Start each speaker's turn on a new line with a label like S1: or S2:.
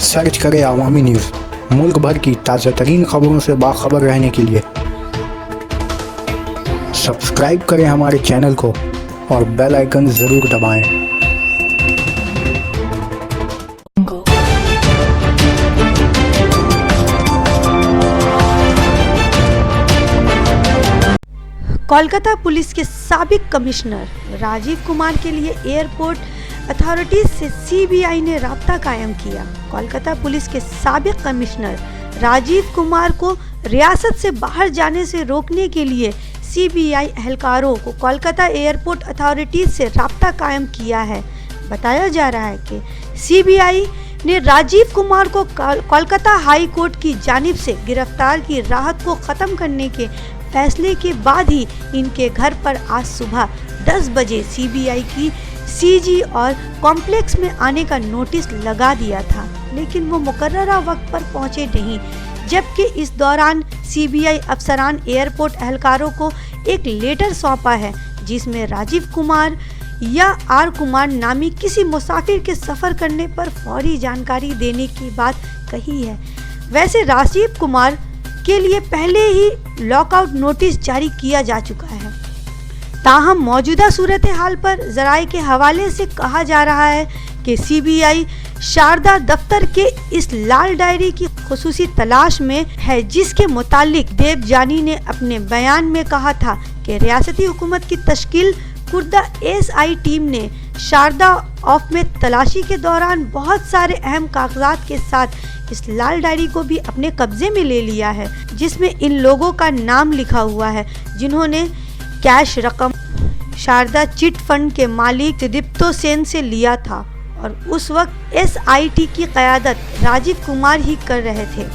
S1: Search करें अवामी news. मुल्क भर की ताज़ा तरीन खबरों से बाखबर रहने के लिए सब्सक्राइब करें हमारे चैनल को और बेल आइकन ज़रूर दबाएं।
S2: कोलकाता पुलिस के साबिक कमिश्नर राजीव कुमार के लिए एयरपोर्ट अथॉरिटीज से सीबीआई ने राब्ता कायम किया। कोलकाता पुलिस के साबिक कमिश्नर राजीव कुमार को रियासत से बाहर जाने से रोकने के लिए सीबीआई एहलकारों को कोलकाता एयरपोर्ट अथॉरिटीज से राब्ता कायम किया है। बताया जा रहा है कि सीबीआई ने राजीव कुमार को कोलकाता हाई कोर्ट की जानिब से गिरफ्तार की राहत को ख़त्म करने के फैसले के बाद ही इनके घर पर आज सुबह 10 बजे सीबीआई की सीजी और कॉम्प्लेक्स में आने का नोटिस लगा दिया था, लेकिन वो मुकर्ररा वक्त पर पहुंचे नहीं। जबकि इस दौरान सीबीआई अफसरान एयरपोर्ट एहलकारों को एक लेटर सौंपा है जिसमें राजीव कुमार या आर कुमार नामी किसी मुसाफिर के सफ़र करने पर फौरी जानकारी देने की बात कही है। वैसे राजीव कुमार के लिए पहले ही लॉकआउट नोटिस जारी किया जा चुका है। ताहम मौजूदा सूरत हाल पर ज़राए के हवाले से कहा जा रहा है कि सीबीआई शारदा दफ्तर के इस लाल डायरी की खुसूसी तलाश में है, जिसके मुतालिक देवजानी ने अपने बयान में कहा था कि रियासती हुकूमत की तश्कील कुर्दा एसआई टीम ने शारदा ऑफ में तलाशी के दौरान बहुत सारे अहम कागजात के साथ इस लाल डायरी को भी अपने कब्जे में ले लिया है, जिसमें इन लोगों का नाम लिखा हुआ है जिन्होंने कैश रकम शारदा चिट फंड के मालिक दीप्तो सेन से लिया था और उस वक्त एसआईटी की क़यादत राजीव कुमार ही कर रहे थे।